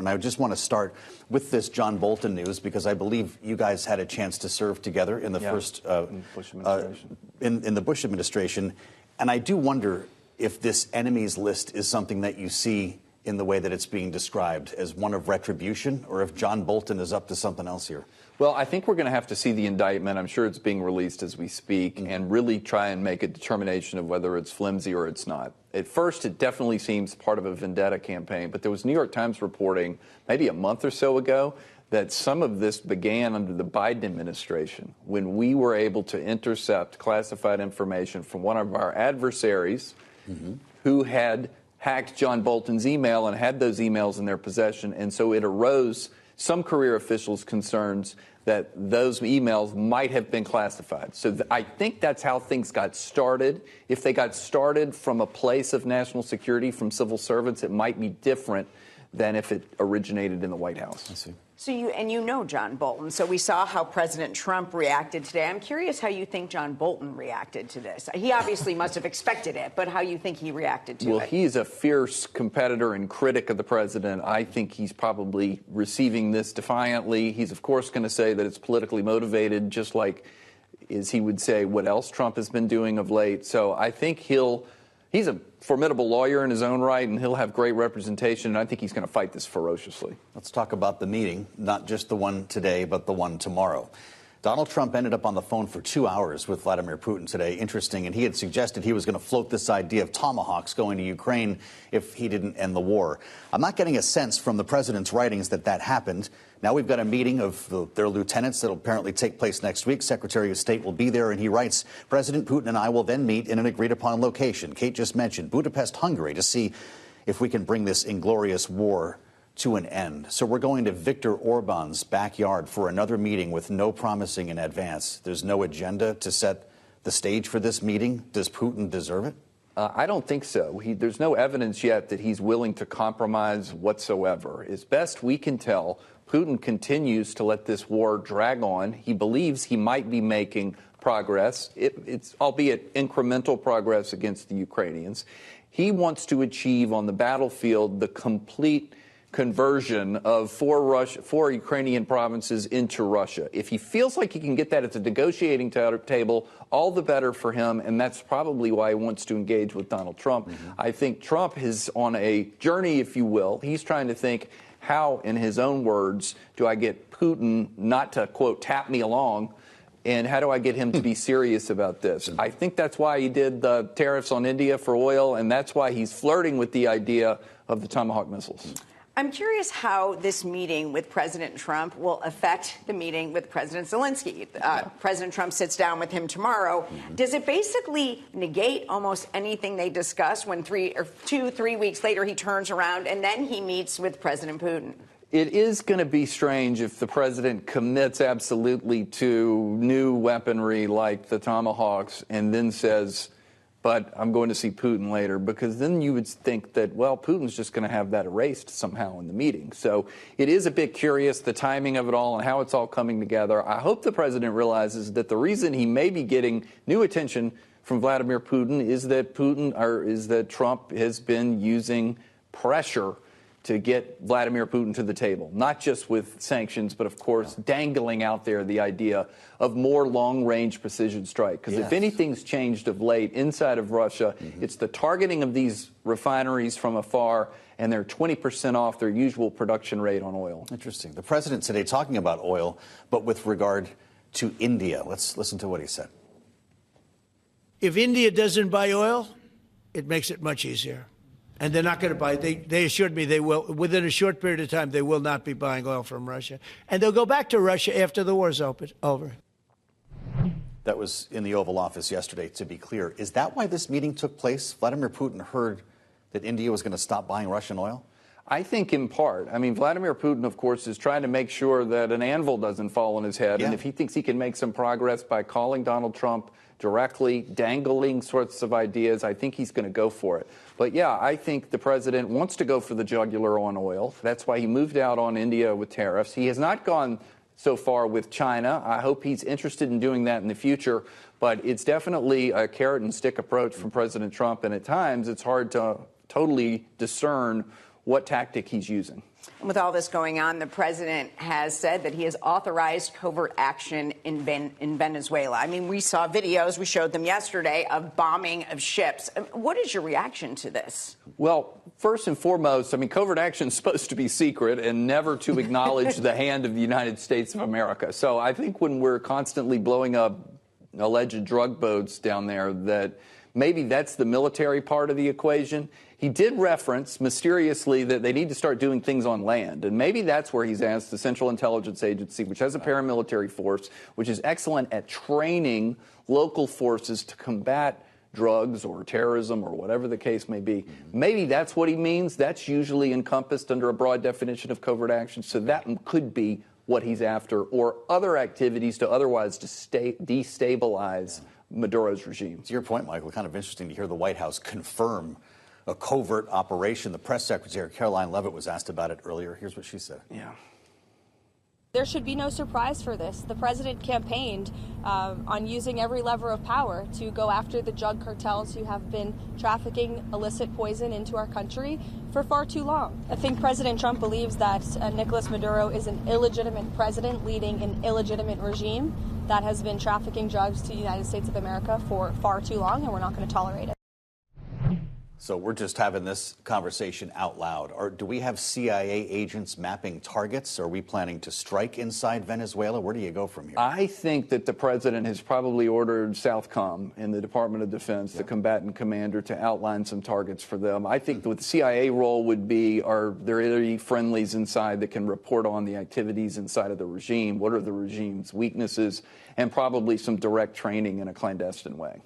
And I just want to start with this John Bolton news, because I believe you guys had a chance to serve together in the first Bush administration. In the Bush administration. And I do wonder if this enemies list is something that you see in the way that it's being described as one of retribution, or if John Bolton is up to something else here. Well, I think we're going to have to see the indictment. I'm sure it's being released as we speak, and really try and make a determination of whether it's flimsy or it's not. At first, it definitely seems part of a vendetta campaign, but there was New York Times reporting maybe a month or so ago that some of this began under the Biden administration, when we were able to intercept classified information from one of our adversaries who had hacked John Bolton's email and had those emails in their possession. And so it arose some career officials' concerns that those emails might have been classified. So I think that's how things got started. If they got started from a place of national security, from civil servants, it might be different than if it originated in the White House. I see. So you know John Bolton. So we saw how President Trump reacted today. I'm curious how you think John Bolton reacted to this. He obviously must have expected it, but how you think he reacted to it. Well, he's a fierce competitor and critic of the president. I think he's probably receiving this defiantly. He's, of course, going to say that it's politically motivated, just like as he would say what else Trump has been doing of late. So I think he's a formidable lawyer in his own right, and he'll have great representation, and I think he's going to fight this ferociously. Let's talk about the meeting, not just the one today, but the one tomorrow. Donald Trump ended up on the phone for 2 hours with Vladimir Putin today. Interesting, and he had suggested he was going to float this idea of tomahawks going to Ukraine if he didn't end the war. I'm not getting a sense from the president's writings that that happened. Now we've got a meeting of their lieutenants that will apparently take place next week. Secretary of State will be there, and he writes, President Putin and I will then meet in an agreed-upon location. Kate just mentioned Budapest, Hungary, to see if we can bring this inglorious war to an end. So we're going to Viktor Orban's backyard for another meeting with no promising in advance. There's no agenda to set the stage for this meeting. Does Putin deserve it? I don't think so. There's no evidence yet that he's willing to compromise whatsoever. As best we can tell, Putin continues to let this war drag on. He believes he might be making progress. It's albeit incremental progress against the Ukrainians. He wants to achieve on the battlefield the complete conversion of four Ukrainian provinces into Russia. If he feels like he can get that at the negotiating table, all the better for him, and that's probably why he wants to engage with Donald Trump. I think Trump is on a journey, if you will. He's trying to think, how, in his own words, do I get Putin not to, quote, tap me along, and how do I get him to be serious about this? I think that's why he did the tariffs on India for oil, and that's why he's flirting with the idea of the Tomahawk missiles. I'm curious how this meeting with President Trump will affect the meeting with President Zelensky. President Trump sits down with him tomorrow. Does it basically negate almost anything they discuss when 2 or 3 weeks later he turns around and then he meets with President Putin? It is going to be strange if the president commits absolutely to new weaponry like the Tomahawks and then says, but I'm going to see Putin later, because then you would think that, well, Putin's just going to have that erased somehow in the meeting. So it is a bit curious, the timing of it all and how it's all coming together. I hope the president realizes that the reason he may be getting new attention from Vladimir Putin is that Trump has been using pressure to get Vladimir Putin to the table, not just with sanctions, but, of course, dangling out there the idea of more long-range precision strike. Because if anything's changed of late inside of Russia, it's the targeting of these refineries from afar, and they're 20% off their usual production rate on oil. Interesting. The president today talking about oil, but with regard to India. Let's listen to what he said. If India doesn't buy oil, it makes it much easier. And they're not going to buy. They assured me they will. Within a short period of time, they will not be buying oil from Russia. And they'll go back to Russia after the war's over. That was in the Oval Office yesterday, to be clear. Is that why this meeting took place? Vladimir Putin heard that India was going to stop buying Russian oil? I think in part. I mean, Vladimir Putin, of course, is trying to make sure that an anvil doesn't fall on his head. And if he thinks he can make some progress by calling Donald Trump directly, dangling sorts of ideas, I think he's going to go for it. But, yeah, I think the president wants to go for the jugular on oil. That's why he moved out on India with tariffs. He has not gone so far with China. I hope he's interested in doing that in the future. But it's definitely a carrot and stick approach from President Trump. And at times it's hard to totally discern what tactic he's using. And with all this going on, the president has said that he has authorized covert action in Venezuela. I mean, we saw videos, we showed them yesterday, of bombing of ships. What is your reaction to this? Well, first and foremost, I mean, covert action is supposed to be secret and never to acknowledge the hand of the United States of America. So I think when we're constantly blowing up alleged drug boats down there, that maybe that's the military part of the equation. He did reference mysteriously that they need to start doing things on land. And maybe that's where he's asked the Central Intelligence Agency, which has a paramilitary force, which is excellent at training local forces to combat drugs or terrorism or whatever the case may be. Maybe that's what he means. That's usually encompassed under a broad definition of covert action. So that could be what he's after, or other activities to otherwise destabilize Maduro's regime. To your point, Michael, kind of interesting to hear the White House confirm a covert operation. The press secretary, Caroline Leavitt, was asked about it earlier. Here's what she said. Yeah. There should be no surprise for this. The president campaigned on using every lever of power to go after the drug cartels who have been trafficking illicit poison into our country for far too long. I think President Trump believes that Nicolas Maduro is an illegitimate president leading an illegitimate regime that has been trafficking drugs to the United States of America for far too long, and we're not going to tolerate it. So we're just having this conversation out loud. Do we have CIA agents mapping targets? Are we planning to strike inside Venezuela? Where do you go from here? I think that the president has probably ordered Southcom in the Department of Defense, the combatant commander, to outline some targets for them. I think what the CIA role would be, are there any friendlies inside that can report on the activities inside of the regime? What are the regime's weaknesses? And probably some direct training in a clandestine way.